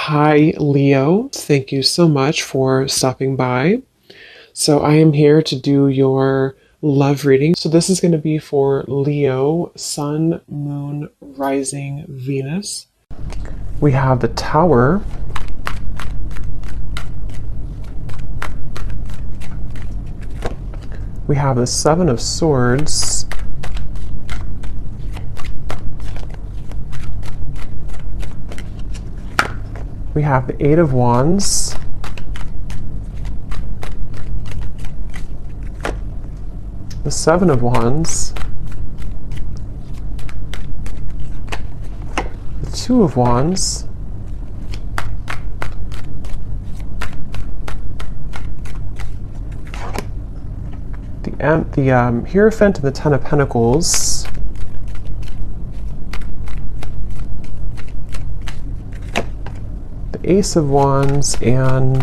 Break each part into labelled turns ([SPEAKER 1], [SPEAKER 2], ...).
[SPEAKER 1] Hi, Leo. Thank you so much for stopping by. So, I am here to do your love reading. So, this is going to be for Leo, Sun, Moon, Rising, Venus. We have the Tower. We have the Seven of Swords. We have the Eight of Wands. The Seven of Wands. The Two of Wands. The Hierophant and the Ten of Pentacles. The Ace of Wands and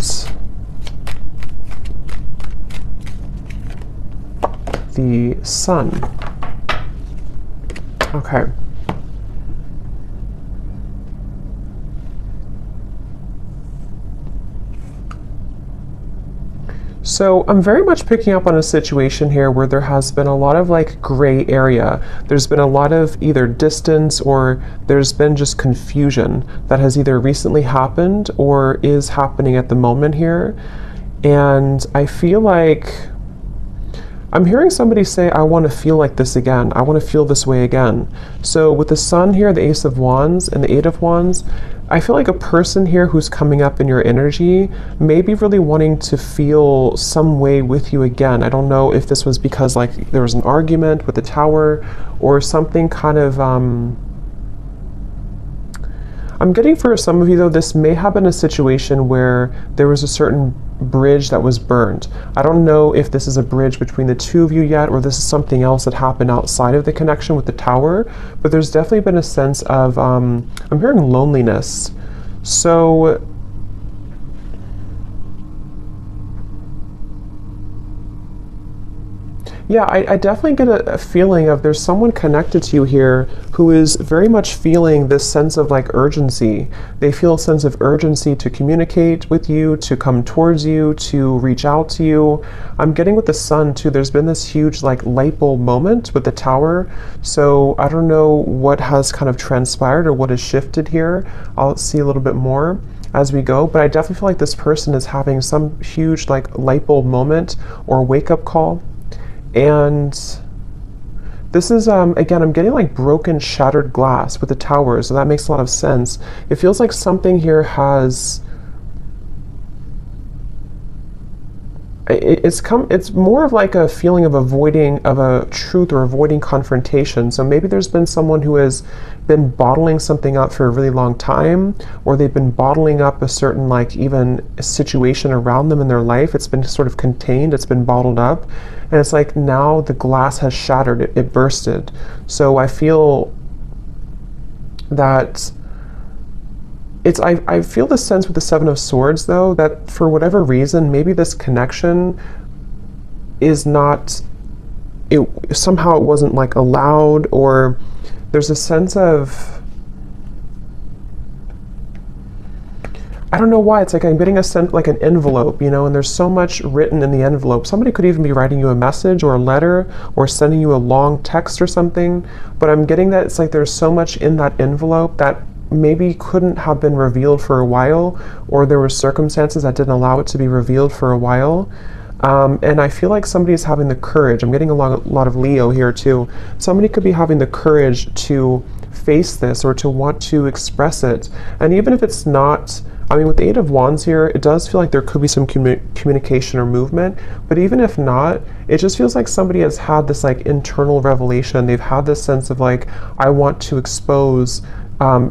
[SPEAKER 1] the Sun. Okay. So I'm very much picking up on a situation here where there has been a lot of gray area. There's been a lot of either distance or there's been just confusion that has either recently happened or is happening at the moment here. And I feel like I'm hearing somebody say, I want to feel like this again. I want to feel this way again. So with the Sun here, the Ace of Wands, and the Eight of Wands, I feel like a person here who's coming up in your energy may be really wanting to feel some way with you again. I don't know if this was because there was an argument with the Tower or something kind of, I'm getting for some of you though, this may have been a situation where there was a certain bridge that was burned. I don't know if this is a bridge between the two of you yet, or this is something else that happened outside of the connection with the Tower, but there's definitely been a sense of, I'm hearing loneliness. So, yeah, I definitely get a feeling of there's someone connected to you here who is very much feeling this sense of urgency. They feel a sense of urgency to communicate with you, to come towards you, to reach out to you. I'm getting with the Sun too, there's been this huge light bulb moment with the Tower. So I don't know what has kind of transpired or what has shifted here. I'll see a little bit more as we go, but I definitely feel like this person is having some huge light bulb moment or wake up call. And this is, again, I'm getting broken, shattered glass with the Tower, so that makes a lot of sense. It feels like something here has, it's more of a feeling of avoiding of a truth or avoiding confrontation. So maybe there's been someone who has been bottling something up for a really long time, or they've been bottling up a certain even a situation around them in their life. It's been sort of contained, it's been bottled up, and it's now the glass has shattered, it bursted. So I feel that I feel the sense with the Seven of Swords though, that for whatever reason, maybe this connection is not, somehow it wasn't allowed, or there's a sense of, I don't know why, it's I'm getting a sense an envelope, and there's so much written in the envelope. Somebody could even be writing you a message or a letter or sending you a long text or something, but I'm getting that it's there's so much in that envelope that maybe couldn't have been revealed for a while, or there were circumstances that didn't allow it to be revealed for a while. And I feel like somebody is having the courage. I'm getting a lot of Leo here too. Somebody could be having the courage to face this or to want to express it. And even if it's not, with the Eight of Wands here, it does feel like there could be some communication or movement, but even if not, it just feels like somebody has had this internal revelation. They've had this sense of I want to expose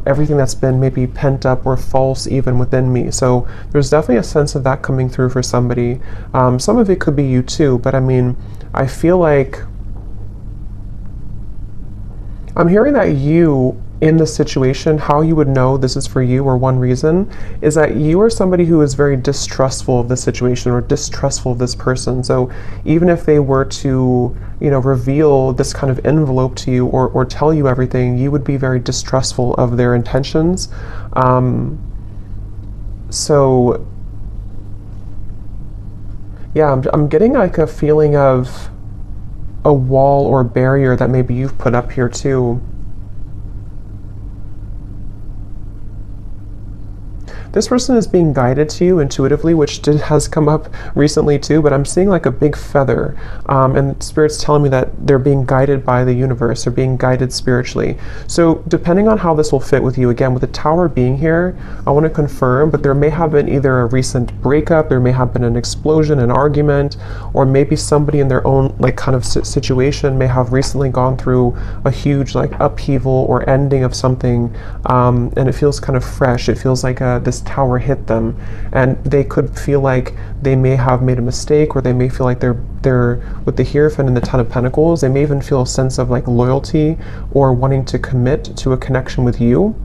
[SPEAKER 1] everything that's been maybe pent up or false even within me. So there's definitely a sense of that coming through for somebody. Some of it could be you too, but I feel like I'm hearing that you in this situation, how you would know this is for you, or one reason, is that you are somebody who is very distrustful of the situation or distrustful of this person. So even if they were to, reveal this kind of envelope to you or tell you everything, you would be very distrustful of their intentions. So yeah, I'm getting like a feeling of a wall or barrier that maybe you've put up here too. This person is being guided to you intuitively, which has come up recently too, but I'm seeing like a big feather. And Spirit's telling me that they're being guided by the universe, they're being guided spiritually. So depending on how this will fit with you, again, with the Tower being here, I want to confirm, but there may have been either a recent breakup, there may have been an explosion, an argument, or maybe somebody in their own like kind of situation may have recently gone through a huge like upheaval or ending of something, and it feels kind of fresh. It feels like this tower hit them, and they could feel like they may have made a mistake, or they may feel like they're with the Hierophant and the Ten of Pentacles, they may even feel a sense of like loyalty or wanting to commit to a connection with you.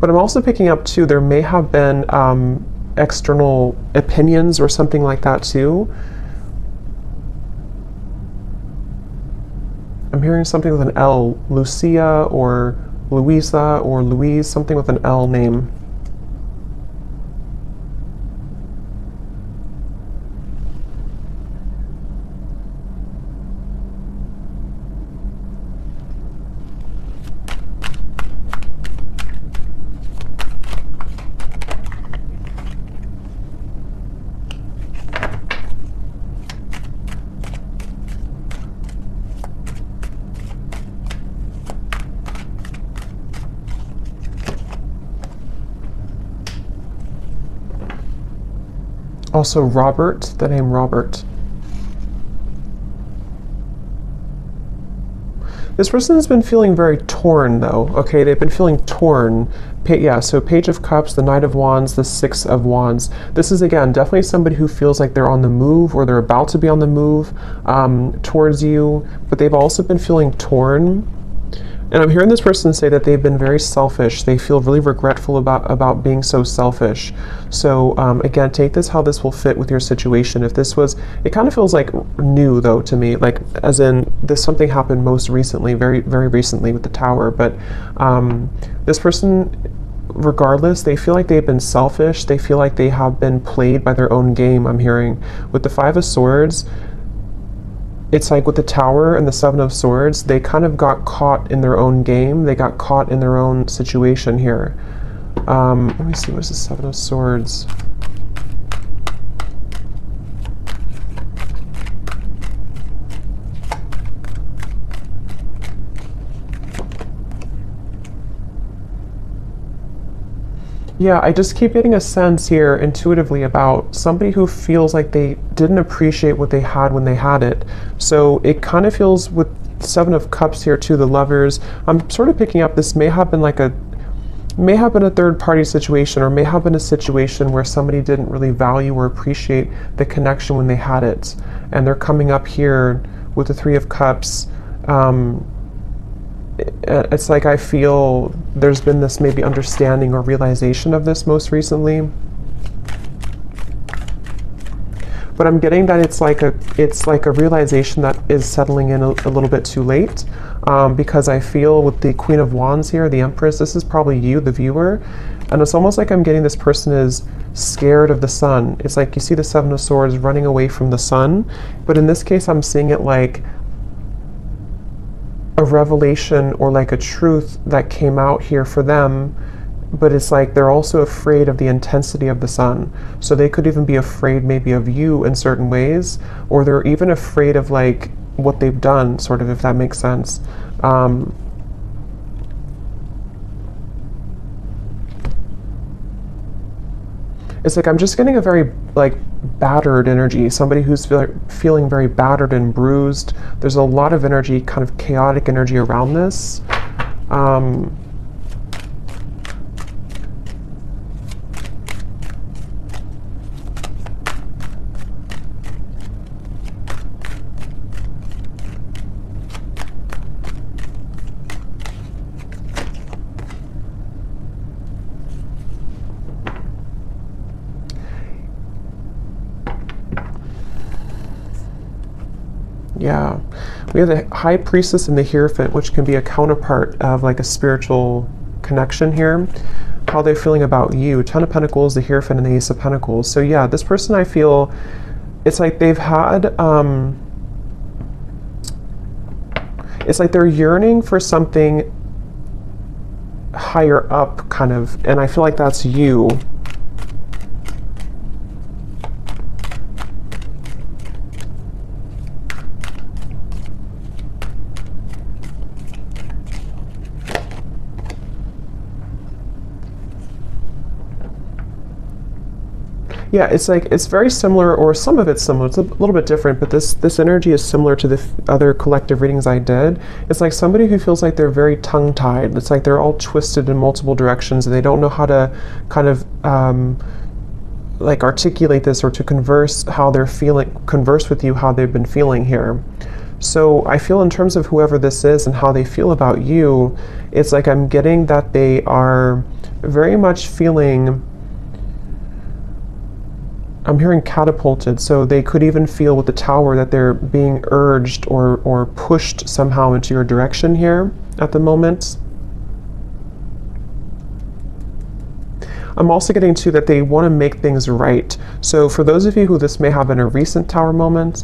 [SPEAKER 1] But I'm also picking up too, there may have been external opinions or something like that too. I'm hearing something with an L, Lucia or Louisa or Louise, something with an L name. Also Robert, the name Robert. This person has been feeling very torn though, okay? They've been feeling torn. Yeah, so Page of Cups, the Knight of Wands, the Six of Wands. This is, again, definitely somebody who feels like they're on the move or they're about to be on the move towards you, but they've also been feeling torn. And I'm hearing this person say that they've been very selfish. They feel really regretful about being so selfish. So again, take this how this will fit with your situation. If this was, it kind of feels like new though to me, like as in this something happened most recently, very, very recently with the Tower. But this person, regardless, they feel like they've been selfish. They feel like they have been played by their own game, I'm hearing. With the Five of Swords, it's like with the Tower and the Seven of Swords, they kind of got caught in their own game. They got caught in their own situation here. Let me see, what's the Seven of Swords? Yeah, I just keep getting a sense here intuitively about somebody who feels like they didn't appreciate what they had when they had it. So it kind of feels with Seven of Cups here too, the Lovers. I'm sort of picking up this may have been a third party situation, or may have been a situation where somebody didn't really value or appreciate the connection when they had it. And they're coming up here with the Three of Cups. It's like I feel there's been this maybe understanding or realization of this most recently. But I'm getting that it's like a realization that is settling in a little bit too late, because I feel with the Queen of Wands here, the Empress, this is probably you, the viewer, and it's almost like I'm getting this person is scared of the sun. It's like you see the Seven of Swords running away from the sun, but in this case I'm seeing it like a revelation or like a truth that came out here for them, but it's like they're also afraid of the intensity of the sun. So they could even be afraid maybe of you in certain ways, or they're even afraid of like what they've done, sort of, if that makes sense. It's like I'm just getting a very like battered energy, somebody who's feeling very battered and bruised. There's a lot of energy, kind of chaotic energy around this. Yeah, we have the High Priestess and the Hierophant, which can be a counterpart of like a spiritual connection here, how they're feeling about you. Ten of Pentacles, the Hierophant, and the Ace of Pentacles. So yeah, this person, I feel, it's like they've had, it's like they're yearning for something higher up, kind of, and I feel like that's you. Yeah, it's like, it's very similar, or some of it's similar. It's a little bit different, but this energy is similar to the other collective readings I did. It's like somebody who feels like they're very tongue-tied. It's like they're all twisted in multiple directions, and they don't know how to kind of like articulate this, or to converse how they're feeling, converse with you how they've been feeling here. So I feel, in terms of whoever this is and how they feel about you, it's like I'm getting that they are very much feeling, I'm hearing catapulted, so they could even feel with the Tower that they're being urged or pushed somehow into your direction here at the moment. I'm also getting to that they want to make things right. So for those of you who this may have been a recent Tower moment,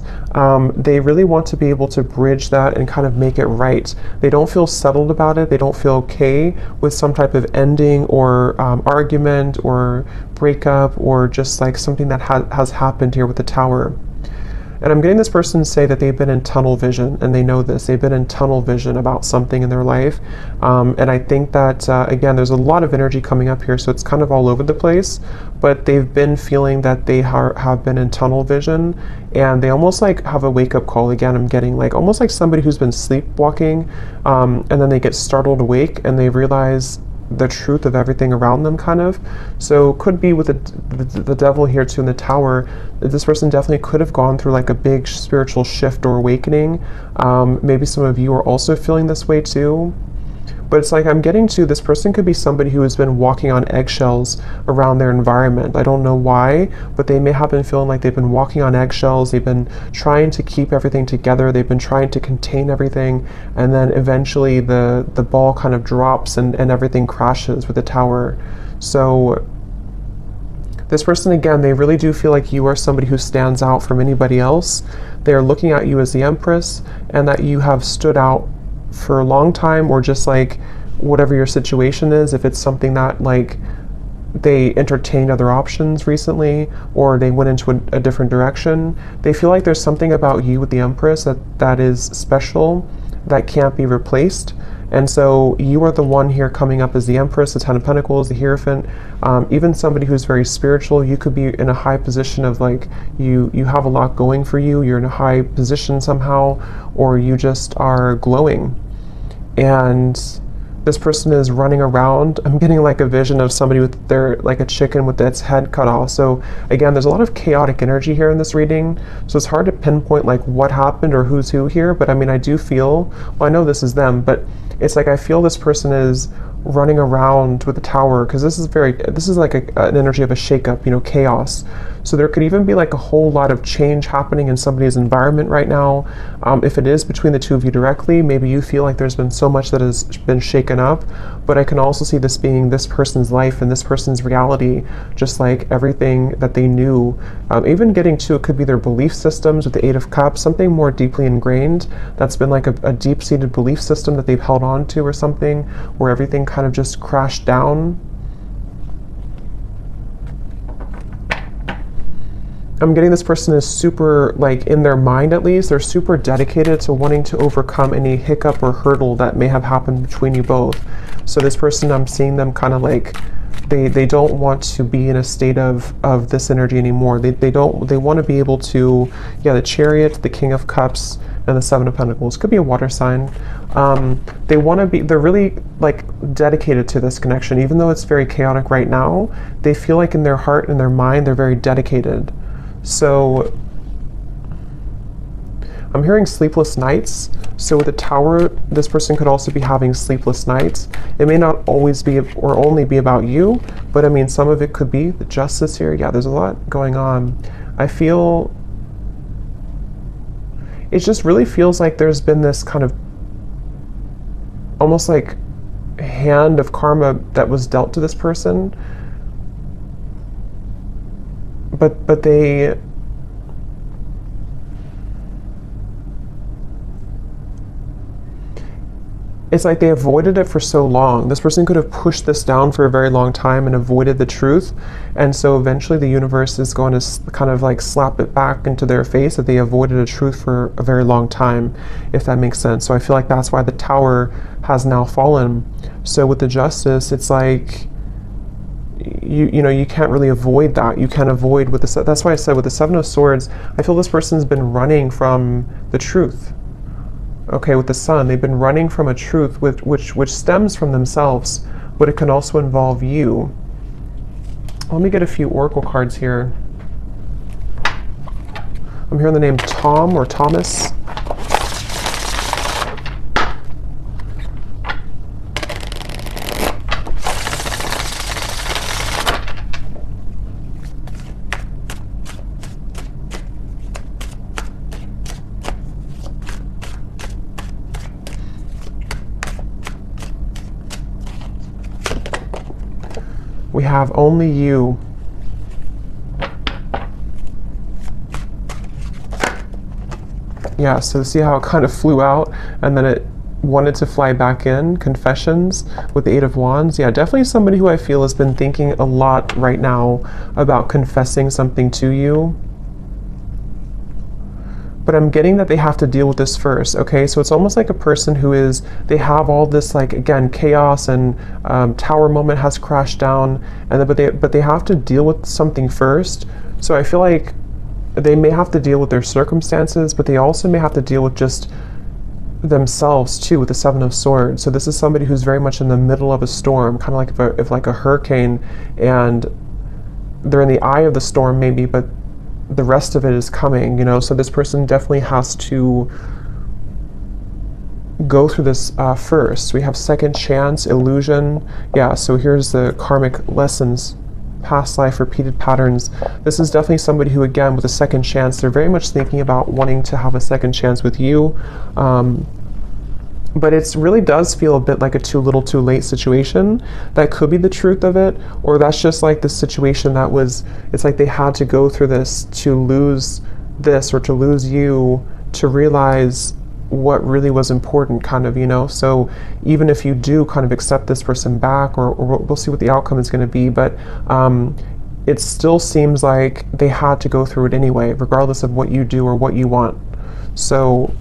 [SPEAKER 1] they really want to be able to bridge that and kind of make it right. They don't feel settled about it. They don't feel okay with some type of ending or argument or breakup, or just like something that has happened here with the Tower. And I'm getting this person say that they've been in tunnel vision, and they know this. They've been in tunnel vision about something in their life. And I think that, again, there's a lot of energy coming up here, so it's kind of all over the place. But they've been feeling that they have been in tunnel vision, and they almost like have a wake-up call. Again, I'm getting like almost like somebody who's been sleepwalking, and then they get startled awake, and they realize the truth of everything around them, kind of. So could be with the devil here too in the Tower. This person definitely could have gone through like a big spiritual shift or awakening. Maybe some of you are also feeling this way too. But it's like I'm getting to, this person could be somebody who has been walking on eggshells around their environment. I don't know why, but they may have been feeling like they've been walking on eggshells. They've been trying to keep everything together. They've been trying to contain everything. And then eventually the ball kind of drops and everything crashes with the Tower. So this person, again, they really do feel like you are somebody who stands out from anybody else. They are looking at you as the Empress, and that you have stood out for a long time, or just like whatever your situation is, if it's something that like they entertained other options recently, or they went into a different direction, they feel like there's something about you with the Empress that is special, that can't be replaced. And so you are the one here coming up as the Empress, the Ten of Pentacles, the Hierophant, even somebody who's very spiritual. You could be in a high position of like, you have a lot going for you, you're in a high position somehow, or you just are glowing. And this person is running around. I'm getting like a vision of somebody with their, like a chicken with its head cut off. So again, there's a lot of chaotic energy here in this reading. So it's hard to pinpoint like what happened or who's who here. But I mean, I do feel, well, I know this is them, but it's like I feel this person is running around with the Tower, because this is like an energy of a shakeup, you know, chaos. So there could even be like a whole lot of change happening in somebody's environment right now. If it is between the two of you directly, maybe you feel like there's been so much that has been shaken up, but I can also see this being this person's life and this person's reality, just like everything that they knew. Even getting to, it could be their belief systems with the Eight of Cups, something more deeply ingrained that's been like a deep-seated belief system that they've held on to, or something where everything kind of just crashed down. I'm getting this person is super, like in their mind at least, they're super dedicated to wanting to overcome any hiccup or hurdle that may have happened between you both. So this person, I'm seeing them kind of like, they don't want to be in a state of this energy anymore. They want to be able to, yeah, the Chariot, the King of Cups, and the Seven of Pentacles. Could be a water sign. They want to be, they're really like dedicated to this connection. Even though it's very chaotic right now, they feel like in their heart and their mind, they're very dedicated. So I'm hearing sleepless nights. So with the Tower, this person could also be having sleepless nights. It may not always be or only be about you, but I mean, some of it could be the Justice here. Yeah, there's a lot going on. I feel, it just really feels like there's been this kind of almost like hand of karma that was dealt to this person, but they, it's like they avoided it for so long. This person could have pushed this down for a very long time and avoided the truth. And so eventually the universe is going to kind of like slap it back into their face that they avoided a truth for a very long time, if that makes sense. So I feel like that's why the Tower has now fallen. So with the Justice, it's like, you know, you can't really avoid that. You can't avoid with the, that's why I said with the Seven of Swords, I feel this person's been running from the truth. Okay, with the Sun, they've been running from a truth which stems from themselves, but it can also involve you. Let me get a few oracle cards here. I'm hearing the name Tom or Thomas. We have only you. Yeah, so see how it kind of flew out and then it wanted to fly back in. Confessions with the Eight of Wands. Yeah, definitely somebody who I feel has been thinking a lot right now about confessing something to you. But I'm getting that they have to deal with this first, okay? So it's almost like a person who is, they have all this, like, again, chaos and tower moment has crashed down, and then, but they have to deal with something first. So I feel like they may have to deal with their circumstances, but they also may have to deal with just themselves too, with the Seven of Swords. So this is somebody who's very much in the middle of a storm, kind of like if like a hurricane, and they're in the eye of the storm maybe, but the rest of it is coming, you know. So this person definitely has to go through this first. We have second chance, illusion. Yeah, so here's the karmic lessons, past life, repeated patterns. This is definitely somebody who, again, with a second chance, they're very much thinking about wanting to have a second chance with you. But it really does feel a bit like a too little too late situation. That could be the truth of it, or that's just like the situation that was, it's like they had to go through this to lose this or to lose you to realize what really was important, kind of, you know. So even if you do kind of accept this person back, or we'll see what the outcome is going to be, but it still seems like they had to go through it anyway, regardless of what you do or what you want. So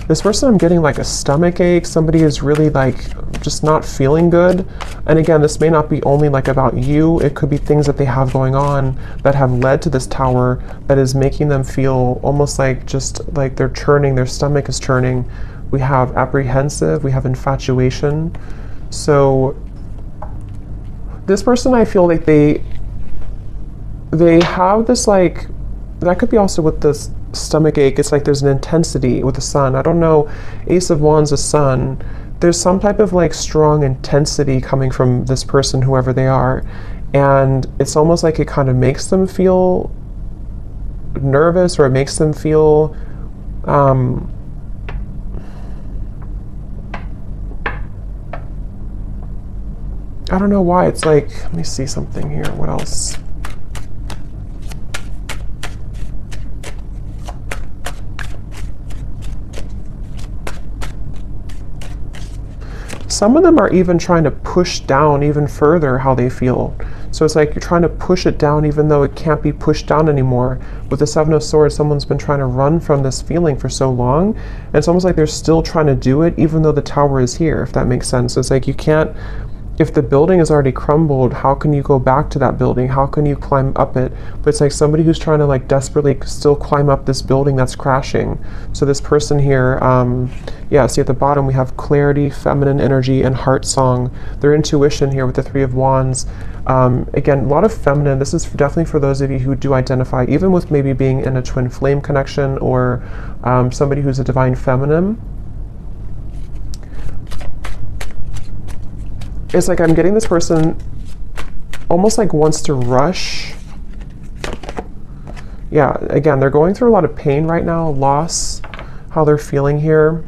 [SPEAKER 1] this person, I'm getting like a stomach ache. Somebody is really like just not feeling good. And again, this may not be only like about you. It could be things that they have going on that have led to this Tower that is making them feel almost like just like they're churning, their stomach is churning. We have apprehensive, we have infatuation. So this person, I feel like they have this, like, that could be also with this stomach ache. It's like there's an intensity with the Sun. I don't know, Ace of Wands, the Sun. There's some type of like strong intensity coming from this person, whoever they are. And it's almost like it kind of makes them feel nervous, or it makes them feel I don't know why. It's like, let me see something here. What else? Some of them are even trying to push down even further how they feel. So it's like you're trying to push it down even though it can't be pushed down anymore. With the Seven of Swords, someone's been trying to run from this feeling for so long, and it's almost like they're still trying to do it even though the Tower is here, if that makes sense. So it's like you can't, if the building is already crumbled, how can you go back to that building? How can you climb up it? But it's like somebody who's trying to like desperately still climb up this building that's crashing. So this person here, yeah, see at the bottom we have clarity, feminine energy, and heart song. Their intuition here with the Three of Wands. Again, a lot of feminine. This is definitely for those of you who do identify, even with maybe being in a twin flame connection, or somebody who's a divine feminine. It's like I'm getting this person almost like wants to rush. Yeah, again, they're going through a lot of pain right now, loss, how they're feeling here.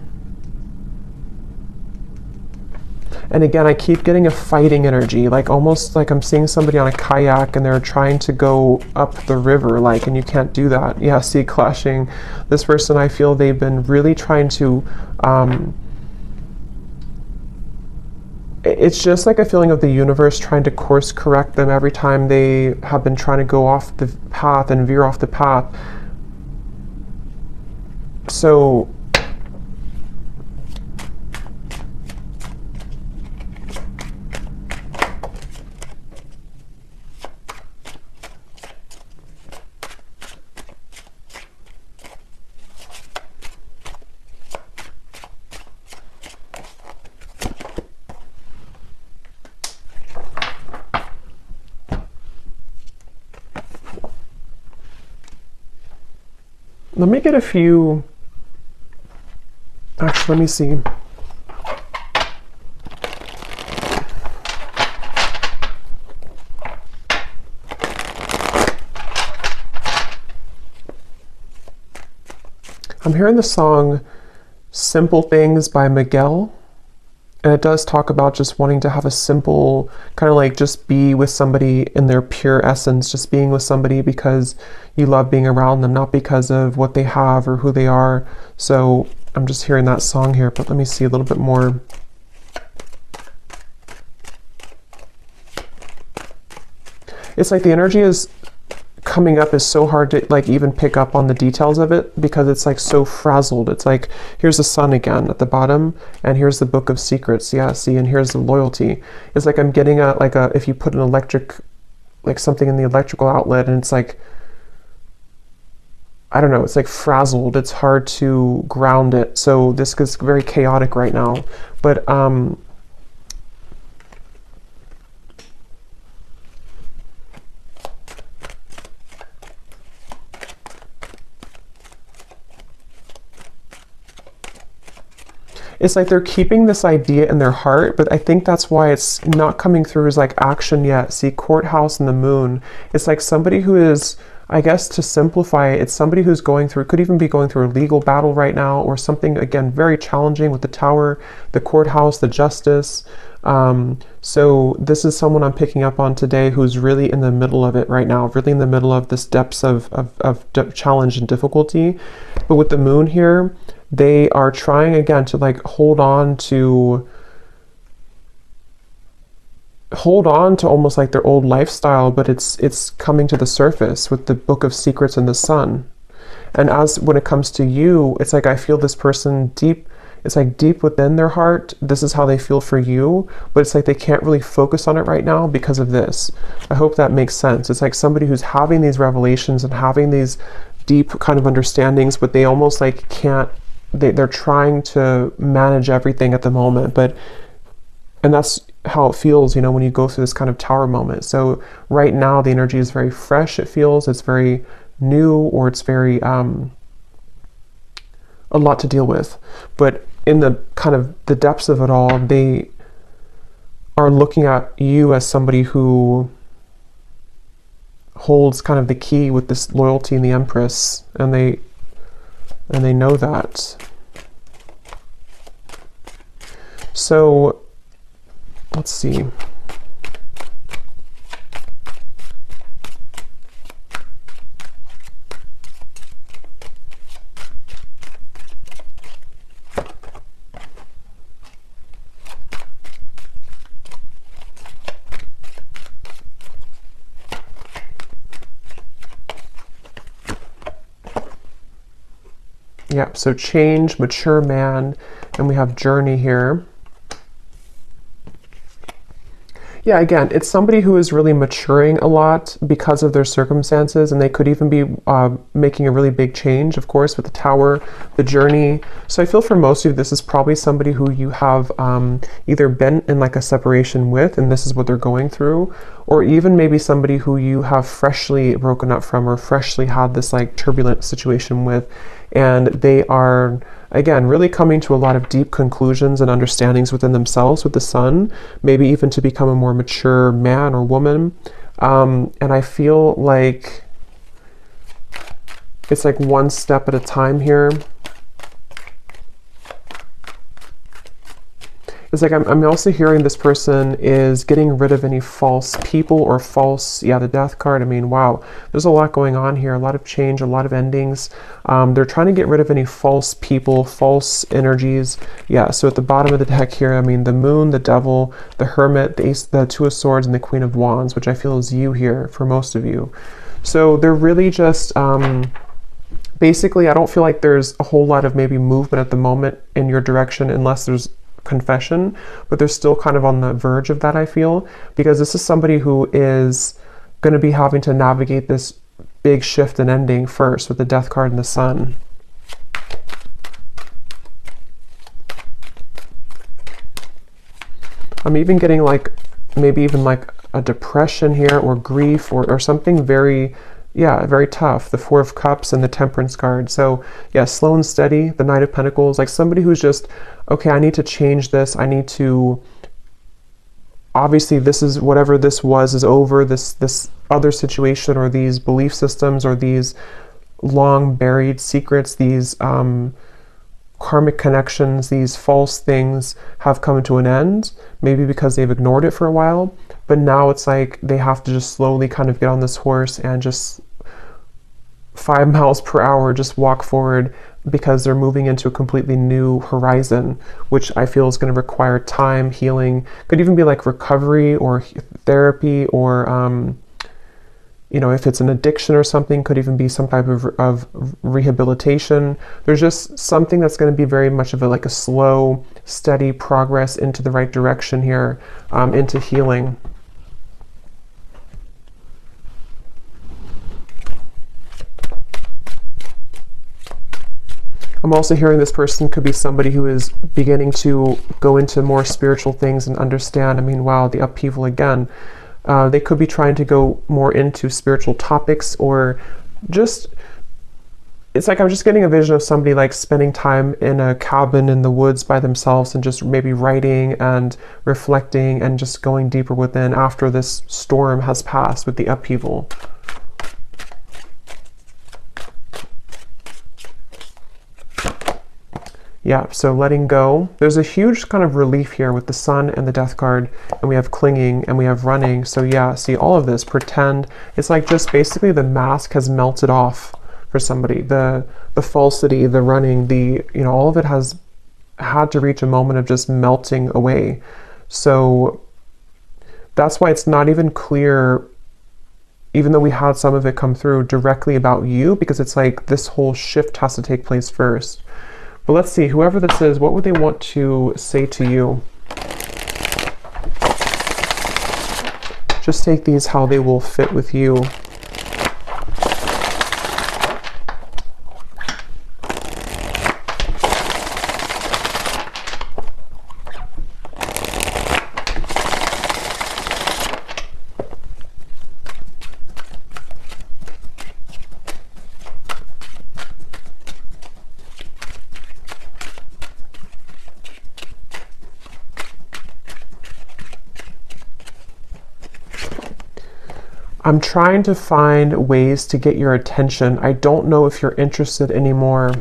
[SPEAKER 1] And again, I keep getting a fighting energy, like almost like I'm seeing somebody on a kayak and they're trying to go up the river, like, and you can't do that. Yeah, see, clashing. This person, I feel they've been really trying to, it's just like a feeling of the universe trying to course correct them every time they have been trying to go off the path and veer off the path. So let me get a few, actually, let me see. I'm hearing the song Simple Things by Miguel. And it does talk about just wanting to have a simple, kind of like just be with somebody in their pure essence, just being with somebody because you love being around them, not because of what they have or who they are. So I'm just hearing that song here, but let me see a little bit more. It's like the energy is coming up is so hard to like even pick up on the details of it because it's like so frazzled. It's like, here's the sun again at the bottom and here's the book of secrets. Yeah, see, and here's the loyalty. It's like I'm getting a, like a, if you put an electric, like something in the electrical outlet and it's like, I don't know, it's like frazzled. It's hard to ground it. So this is very chaotic right now. But it's like they're keeping this idea in their heart, but I think that's why it's not coming through as like action yet. See, courthouse and the moon. It's like somebody who is, I guess to simplify it, it's somebody who's going through, could even be going through a legal battle right now or something, again, very challenging with the tower, the courthouse, the justice. So this is someone I'm picking up on today who's really in the middle of it right now, really in the middle of this depths of challenge and difficulty. But with the moon here, they are trying again to like hold on to almost like their old lifestyle, but it's coming to the surface with the book of secrets and the sun. And as when it comes to you, it's like I feel this person deep, it's like deep within their heart, this is how they feel for you, but it's like they can't really focus on it right now because of this. I hope that makes sense. It's like somebody who's having these revelations and having these deep kind of understandings, but they almost like can't, they're trying to manage everything at the moment, and that's how it feels, you know, when you go through this kind of tower moment. So right now the energy is very fresh. It feels it's very new, or it's very a lot to deal with. But in the kind of the depths of it all, they are looking at you as somebody who holds kind of the key with this loyalty and the Empress, and they know that. So let's see. Yeah, so change, mature man, and we have journey here. Yeah, again, it's somebody who is really maturing a lot because of their circumstances, and they could even be making a really big change, of course, with the tower, the journey. So I feel for most of you, this is probably somebody who you have either been in like a separation with, and this is what they're going through, or even maybe somebody who you have freshly broken up from or freshly had this like turbulent situation with, and they are, again, really coming to a lot of deep conclusions and understandings within themselves with the sun, maybe even to become a more mature man or woman. And I feel like it's like one step at a time here. It's like I'm also hearing this person is getting rid of any false people or false, yeah, the death card. I mean, wow, there's a lot going on here, a lot of change, a lot of endings. They're trying to get rid of any false people, false energies. Yeah, so at the bottom of the deck here, I mean, the moon, the devil, the hermit, the ace, the two of swords, and the queen of wands, which I feel is you here for most of you. So they're really just, basically, I don't feel like there's a whole lot of maybe movement at the moment in your direction unless there's confession, but they're still kind of on the verge of that, I feel, because this is somebody who is going to be having to navigate this big shift and ending first with the death card and the sun. I'm even getting like maybe even like a depression here or grief or something very, yeah, very tough. The Four of Cups and the Temperance card. So yeah, slow and steady, the Knight of Pentacles, like somebody who's just, okay, I need to change this. I need to, obviously this is, whatever this was is over, this other situation or these belief systems or these long buried secrets, these karmic connections, these false things have come to an end, maybe because they've ignored it for a while, but now it's like they have to just slowly kind of get on this horse and just 5 miles per hour just walk forward, because they're moving into a completely new horizon, which I feel is going to require time, healing, could even be like recovery or therapy, or you know, if it's an addiction or something, could even be some type of rehabilitation. There's just something that's going to be very much of a like a slow, steady progress into the right direction here, into healing. I'm also hearing this person could be somebody who is beginning to go into more spiritual things and understand. I mean, wow, the upheaval again. They could be trying to go more into spiritual topics, or just, it's like I'm just getting a vision of somebody like spending time in a cabin in the woods by themselves and just maybe writing and reflecting and just going deeper within after this storm has passed with the upheaval. Yeah, so letting go. There's a huge kind of relief here with the sun and the death card, and we have clinging and we have running. So yeah, see all of this, pretend. It's like just basically the mask has melted off for somebody. The falsity, the running, the, you know, all of it has had to reach a moment of just melting away. So that's why it's not even clear, even though we had some of it come through directly about you, because it's like this whole shift has to take place first. But let's see, whoever this is, what would they want to say to you? Just take these how they will fit with you. I'm trying to find ways to get your attention. I don't know if you're interested anymore.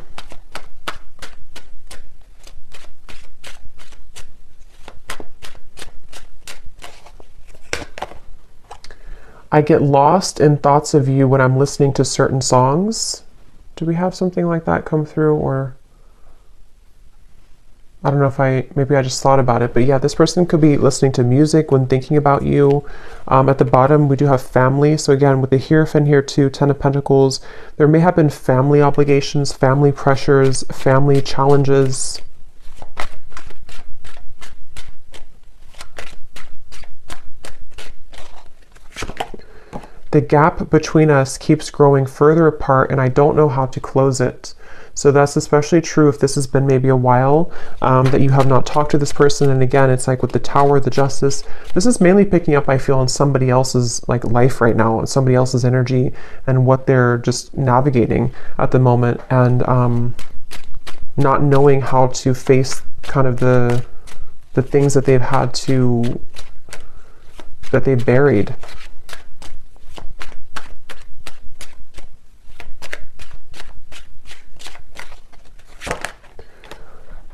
[SPEAKER 1] I get lost in thoughts of you when I'm listening to certain songs. Do we have something like that come through? Or I don't know if maybe I just thought about it, but yeah, this person could be listening to music when thinking about you. At the bottom, we do have family. So again, with the Hierophant here too, Ten of Pentacles, there may have been family obligations, family pressures, family challenges. The gap between us keeps growing further apart, and I don't know how to close it. So that's especially true if this has been maybe a while that you have not talked to this person. And again, it's like with the Tower, the Justice, this is mainly picking up, I feel, on somebody else's like life right now, and somebody else's energy and what they're just navigating at the moment, and not knowing how to face kind of the things that they've had to, that they've buried.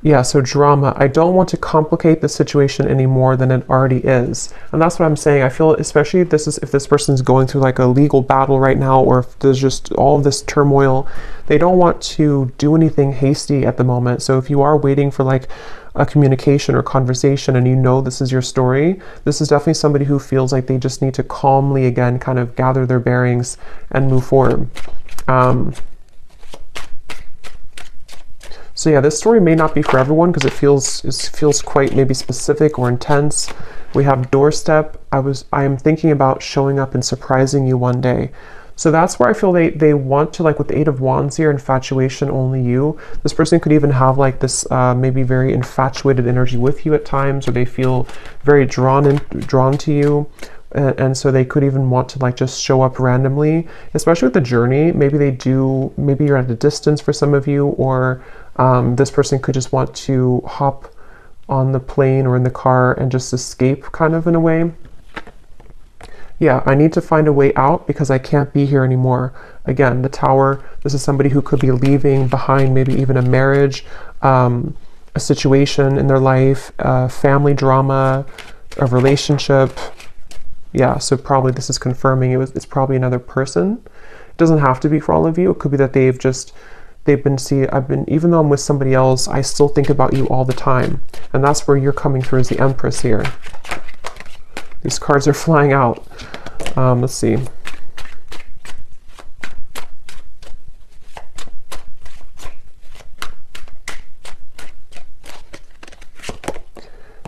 [SPEAKER 1] Yeah, so drama. I don't want to complicate the situation any more than it already is. And that's what I'm saying. I feel especially if this person's going through like a legal battle right now, or if there's just all of this turmoil, they don't want to do anything hasty at the moment. So if you are waiting for like a communication or conversation and you know this is your story, this is definitely somebody who feels like they just need to calmly again kind of gather their bearings and move forward. So yeah, this story may not be for everyone because it feels quite maybe specific or intense. We have doorstep. I am thinking about showing up and surprising you one day. So that's where I feel they want to, like with the Eight of Wands here, infatuation, only you. This person could even have like this maybe very infatuated energy with you at times, or they feel very drawn to you. And so they could even want to like just show up randomly, especially with the journey. Maybe you're at a distance for some of you, or this person could just want to hop on the plane or in the car and just escape kind of in a way. Yeah, I need to find a way out because I can't be here anymore. Again, the Tower, this is somebody who could be leaving behind maybe even a marriage, a situation in their life, family drama, a relationship. Yeah, so probably this is confirming it's probably another person. It doesn't have to be for all of you. It could be that even though I'm with somebody else, I still think about you all the time. And that's where you're coming through as the Empress here. These cards are flying out. Let's see.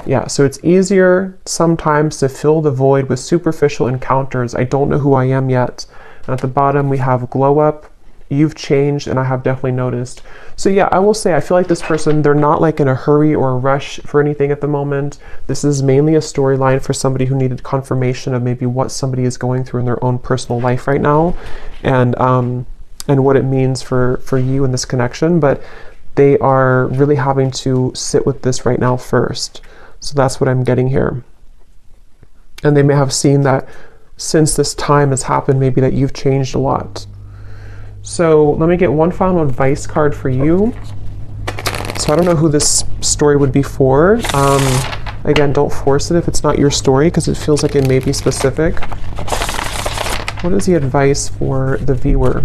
[SPEAKER 1] Yeah, so it's easier sometimes to fill the void with superficial encounters. I don't know who I am yet. And at the bottom we have glow up. You've changed, and I have definitely noticed. So yeah, I will say I feel like this person, they're not like in a hurry or a rush for anything at the moment. This is mainly a storyline for somebody who needed confirmation of maybe what somebody is going through in their own personal life right now, and what it means for you in this connection. But they are really having to sit with this right now first. So that's what I'm getting here. And they may have seen that since this time has happened, maybe that you've changed a lot. So let me get one final advice card for you. So I don't know who this story would be for. Again, don't force it if it's not your story because it feels like it may be specific. What is the advice for the viewer?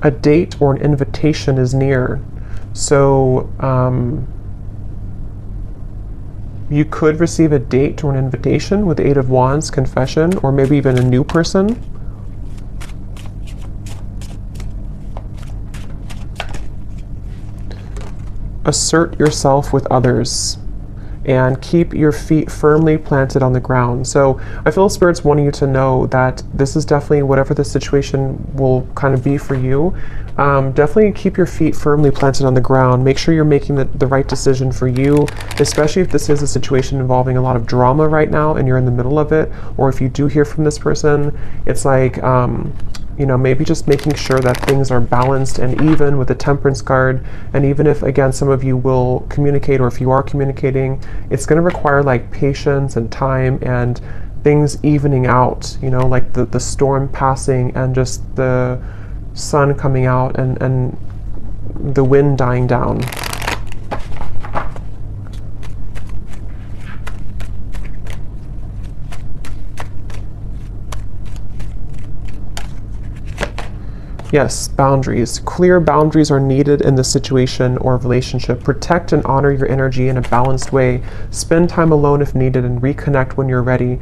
[SPEAKER 1] A date or an invitation is near. So you could receive a date or an invitation with the Eight of Wands, confession, or maybe even a new person. Assert yourself with others and keep your feet firmly planted on the ground. So I feel Spirit's wanting you to know that this is definitely, whatever the situation will kind of be for you, definitely keep your feet firmly planted on the ground. Make sure you're making the right decision for you, especially if this is a situation involving a lot of drama right now and you're in the middle of it, or if you do hear from this person, it's like, maybe just making sure that things are balanced and even with the Temperance card. And even if, again, some of you will communicate, or if you are communicating, it's going to require like patience and time and things evening out, like the storm passing and just the sun coming out and the wind dying down. Yes, boundaries. Clear boundaries are needed in this situation or relationship. Protect and honor your energy in a balanced way. Spend time alone if needed and reconnect when you're ready.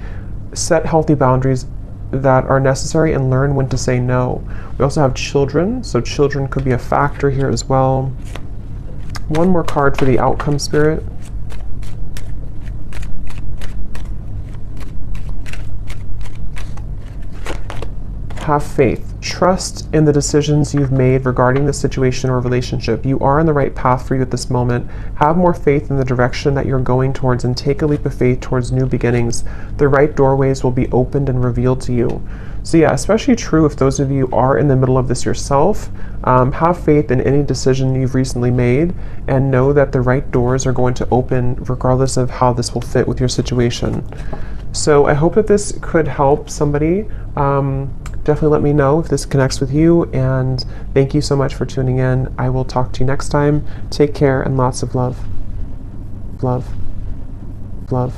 [SPEAKER 1] Set healthy boundaries that are necessary and learn when to say no. We also have children, so children could be a factor here as well. One more card for the outcome, Spirit. Have faith. Trust in the decisions you've made regarding the situation or relationship. You are on the right path for you at this moment. Have more faith in the direction that you're going towards and take a leap of faith towards new beginnings. The right doorways will be opened and revealed to you. So yeah, especially true if those of you are in the middle of this yourself. Have faith in any decision you've recently made and know that the right doors are going to open regardless of how this will fit with your situation. So I hope that this could help somebody. Definitely let me know if this connects with you, and thank you so much for tuning in. I will talk to you next time. Take care and lots of love. Love. Love.